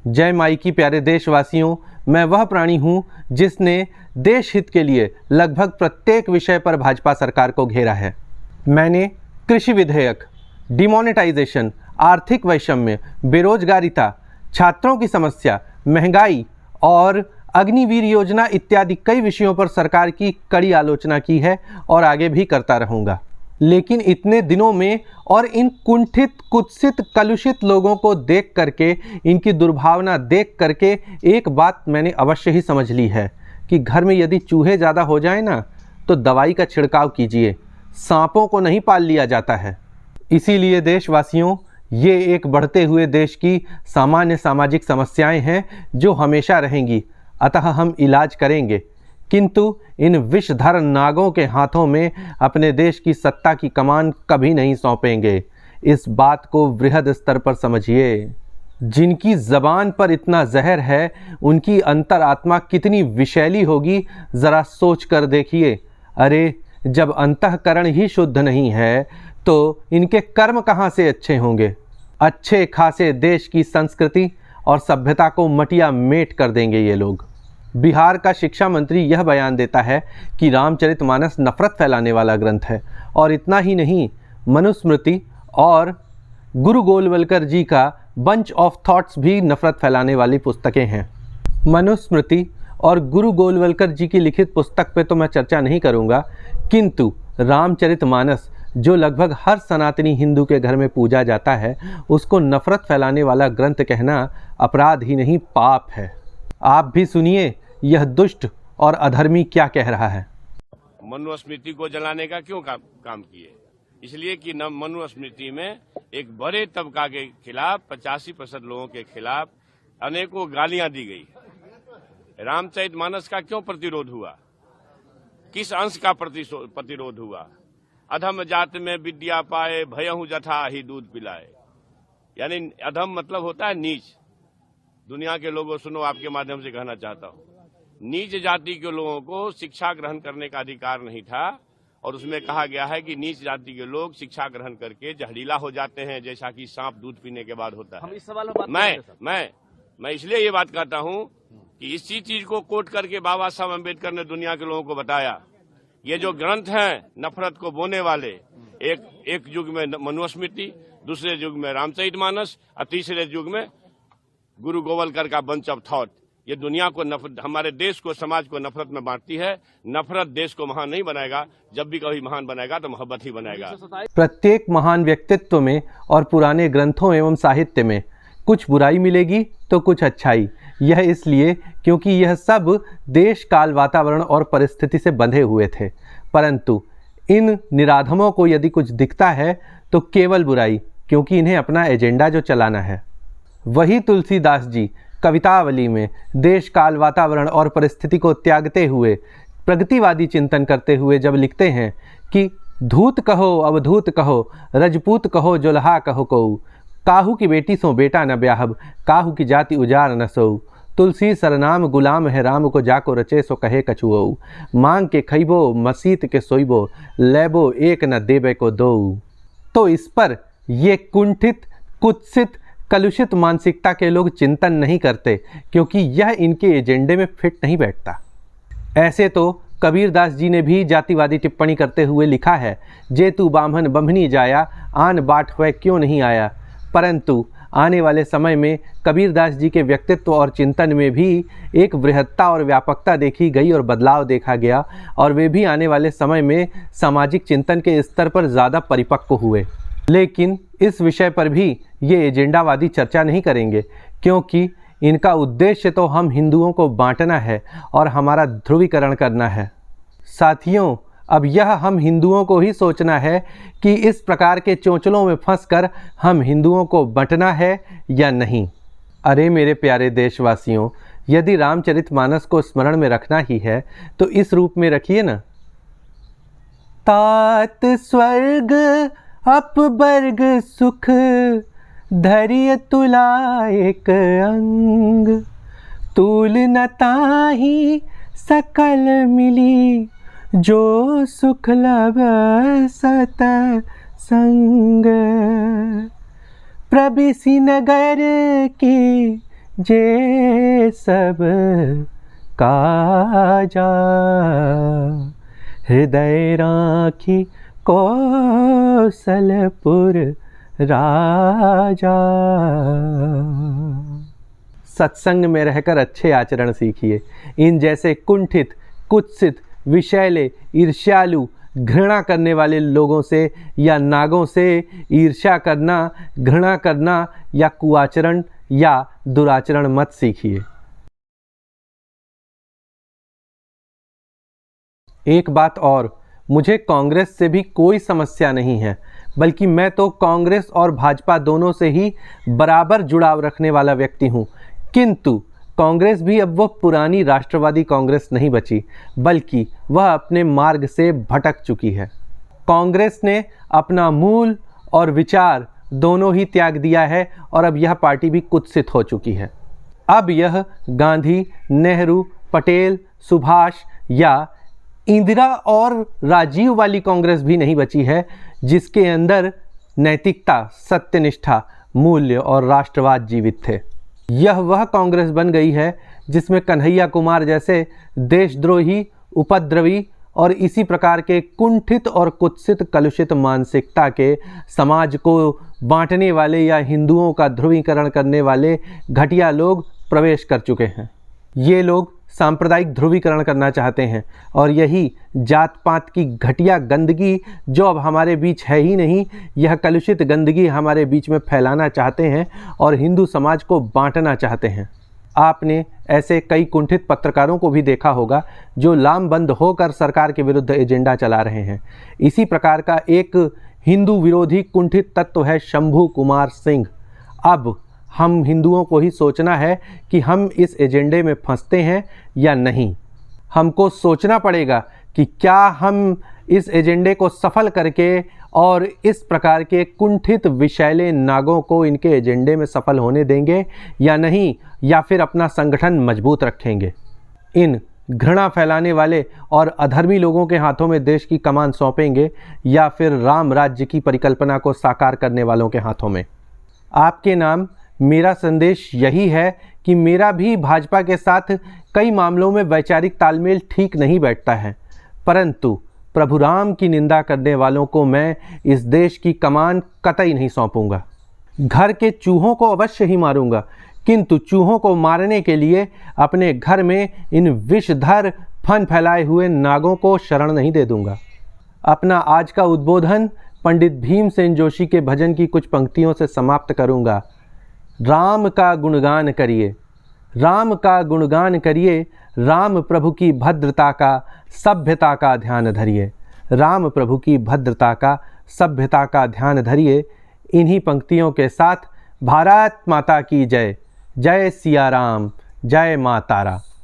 जय माई की प्यारे देशवासियों, मैं वह प्राणी हूं जिसने देश हित के लिए लगभग प्रत्येक विषय पर भाजपा सरकार को घेरा है। मैंने कृषि विधेयक, डिमोनेटाइजेशन, आर्थिक वैषम्य, बेरोजगारिता, छात्रों की समस्या, महंगाई और अग्निवीर योजना इत्यादि कई विषयों पर सरकार की कड़ी आलोचना की है और आगे भी करता रहूँगा। लेकिन इतने दिनों में और इन कुंठित, कुत्सित, कलुषित लोगों को देख करके, इनकी दुर्भावना देख करके एक बात मैंने अवश्य ही समझ ली है कि घर में यदि चूहे ज़्यादा हो जाए ना तो दवाई का छिड़काव कीजिए, सांपों को नहीं पाल लिया जाता है। इसीलिए देशवासियों, ये एक बढ़ते हुए देश की सामान्य सामाजिक समस्याएं हैं जो हमेशा रहेंगी, अतः हम इलाज करेंगे, किंतु इन विषधर नागों के हाथों में अपने देश की सत्ता की कमान कभी नहीं सौंपेंगे। इस बात को वृहद स्तर पर समझिए। जिनकी ज़बान पर इतना जहर है, उनकी अंतरात्मा कितनी विषैली होगी, ज़रा सोच कर देखिए। अरे, जब अंतःकरण ही शुद्ध नहीं है तो इनके कर्म कहाँ से अच्छे होंगे। अच्छे खासे देश की संस्कृति और सभ्यता को मटिया मेट कर देंगे ये लोग। बिहार का शिक्षा मंत्री यह बयान देता है कि रामचरितमानस नफरत फैलाने वाला ग्रंथ है, और इतना ही नहीं, मनुस्मृति और गुरु गोलवलकर जी का बंच ऑफ थॉट्स भी नफरत फैलाने वाली पुस्तकें हैं। मनुस्मृति और गुरु गोलवलकर जी की लिखित पुस्तक पे तो मैं चर्चा नहीं करूँगा, किंतु रामचरितमानस जो लगभग हर सनातनी हिंदू के घर में पूजा जाता है, उसको नफरत फैलाने वाला ग्रंथ कहना अपराध ही नहीं, पाप है। आप भी सुनिए यह दुष्ट और अधर्मी क्या कह रहा है। मनुस्मृति को जलाने का क्यों काम किए? इसलिए कि न मनुस्मृति में एक बड़े तबका के खिलाफ 85% लोगों के खिलाफ अनेकों गालियां दी गई। रामचरितमानस का क्यों प्रतिरोध हुआ? किस अंश का प्रतिरोध हुआ? अधम जात में विद्या पाए, भयहु जथा ही दूध पिलाए। यानी अधम मतलब होता है नीच। दुनिया के लोगों, सुनो, आपके माध्यम से कहना चाहता हूँ, नीच जाति के लोगों को शिक्षा ग्रहण करने का अधिकार नहीं था, और उसमें कहा गया है कि नीच जाति के लोग शिक्षा ग्रहण करके जहरीला हो जाते हैं, जैसा कि सांप दूध पीने के बाद होता है। हम इस सवाल में मैं इसलिए ये बात कहता हूँ कि इसी चीज को कोट करके बाबा साहब अम्बेडकर ने दुनिया के लोगों को बताया, ये जो ग्रंथ हैं नफरत को बोने वाले, एक युग में मनुस्मृति, दूसरे युग में रामचरितमानस और तीसरे युग में गुरु गोवलकर का बंच ऑफ थॉट, ये दुनिया को हमारे देश को, समाज को नफरत में बांटती है। नफरत देश को महान नहीं बनाएगा, जब भी कभी महान बनाएगा तो मोहब्बत ही बनाएगा। प्रत्येक महान व्यक्तित्व में और पुराने ग्रंथों एवं साहित्य में कुछ बुराई मिलेगी तो कुछ अच्छाई। यह इसलिए क्योंकि यह सब देश, काल, वातावरण और परिस्थिति से बंधे हुए थे, परंतु इन निराधमों को यदि कुछ दिखता है तो केवल बुराई, क्योंकि इन्हें अपना एजेंडा जो चलाना है। वही तुलसीदास जी कवितावली में देश, काल, वातावरण और परिस्थिति को त्यागते हुए प्रगतिवादी चिंतन करते हुए जब लिखते हैं कि धूत कहो अवधूत कहो, रजपूत कहो जोल्हा कहो कऊ, काहू की बेटी सो बेटा न ब्याहब, काहू की जाति उजार न सोऊ, तुलसी सरनाम गुलाम है राम को जाको रचे सो कहे कछुओ, मांग के खइबो मसीत के सोइबो, लेबो एक न देबे को दो। तो इस पर ये कुंठित, कुत्सित, कलुषित मानसिकता के लोग चिंतन नहीं करते, क्योंकि यह इनके एजेंडे में फिट नहीं बैठता। ऐसे तो कबीरदास जी ने भी जातिवादी टिप्पणी करते हुए लिखा है, जे तू बाम्हन बम्हनी जाया, आन बाट हुए क्यों नहीं आया। परंतु आने वाले समय में कबीरदास जी के व्यक्तित्व और चिंतन में भी एक वृहत्ता और व्यापकता देखी गई और बदलाव देखा गया, और वे भी आने वाले समय में सामाजिक चिंतन के स्तर पर ज़्यादा परिपक्व हुए। लेकिन इस विषय पर भी ये एजेंडावादी चर्चा नहीं करेंगे, क्योंकि इनका उद्देश्य तो हम हिंदुओं को बांटना है और हमारा ध्रुवीकरण करना है। साथियों, अब यह हम हिंदुओं को ही सोचना है कि इस प्रकार के चोंचलों में फंसकर हम हिंदुओं को बंटना है या नहीं। अरे मेरे प्यारे देशवासियों, यदि रामचरितमानस को स्मरण में रखना ही है तो इस रूप में रखिए ना। तात स्वर्ग अपवर्ग सुख, धैर्य तुला एक अंग, तूल न ताहि सकल मिली, जो सुख लब सत संग। प्रबिसी नगर की जे सब काजा, हृदय राखी कौशलपुर राजा। सत्संग में रहकर अच्छे आचरण सीखिए। इन जैसे कुंठित, कुत्सित, विषैले, ईर्ष्यालु, घृणा करने वाले लोगों से या नागों से ईर्ष्या करना, घृणा करना या कुआचरण या दुराचरण मत सीखिए। एक बात और, मुझे कांग्रेस से भी कोई समस्या नहीं है, बल्कि मैं तो कांग्रेस और भाजपा दोनों से ही बराबर जुड़ाव रखने वाला व्यक्ति हूँ। किंतु कांग्रेस भी अब वो पुरानी राष्ट्रवादी कांग्रेस नहीं बची, बल्कि वह अपने मार्ग से भटक चुकी है। कांग्रेस ने अपना मूल और विचार दोनों ही त्याग दिया है और अब यह पार्टी भी कुत्सित हो चुकी है। अब यह गांधी, नेहरू, पटेल, सुभाष या इंदिरा और राजीव वाली कांग्रेस भी नहीं बची है, जिसके अंदर नैतिकता, सत्यनिष्ठा, मूल्य और राष्ट्रवाद जीवित थे। यह वह कांग्रेस बन गई है जिसमें कन्हैया कुमार जैसे देशद्रोही, उपद्रवी और इसी प्रकार के कुंठित और कुत्सित, कलुषित मानसिकता के समाज को बांटने वाले या हिंदुओं का ध्रुवीकरण करने वाले घटिया लोग प्रवेश कर चुके हैं। ये लोग सांप्रदायिक ध्रुवीकरण करना चाहते हैं और यही जात पात की घटिया गंदगी, जो अब हमारे बीच है ही नहीं, यह कलुषित गंदगी हमारे बीच में फैलाना चाहते हैं और हिंदू समाज को बांटना चाहते हैं। आपने ऐसे कई कुंठित पत्रकारों को भी देखा होगा जो लामबंद होकर सरकार के विरुद्ध एजेंडा चला रहे हैं। इसी प्रकार का एक हिंदू विरोधी कुंठित तत्व है शंभू कुमार सिंह। अब हम हिंदुओं को ही सोचना है कि हम इस एजेंडे में फंसते हैं या नहीं। हमको सोचना पड़ेगा कि क्या हम इस एजेंडे को सफल करके और इस प्रकार के कुंठित विषैले नागों को इनके एजेंडे में सफल होने देंगे या नहीं, या फिर अपना संगठन मजबूत रखेंगे। इन घृणा फैलाने वाले और अधर्मी लोगों के हाथों में देश की कमान सौंपेंगे या फिर राम राज्य की परिकल्पना को साकार करने वालों के हाथों में। आपके नाम मेरा संदेश यही है कि मेरा भी भाजपा के साथ कई मामलों में वैचारिक तालमेल ठीक नहीं बैठता है, परंतु प्रभु राम की निंदा करने वालों को मैं इस देश की कमान कतई नहीं सौंपूंगा। घर के चूहों को अवश्य ही मारूंगा, किंतु चूहों को मारने के लिए अपने घर में इन विषधर फन फैलाए हुए नागों को शरण नहीं दे दूंगा। अपना आज का उद्बोधन पंडित भीमसेन जोशी के भजन की कुछ पंक्तियों से समाप्त करूंगा। राम का गुणगान करिए, राम का गुणगान करिए, राम प्रभु की भद्रता का, सभ्यता का ध्यान धरिए। राम प्रभु की भद्रता का, सभ्यता का ध्यान धरिए। इन्हीं पंक्तियों के साथ भारत माता की जय। जय सिया राम, जय मां तारा।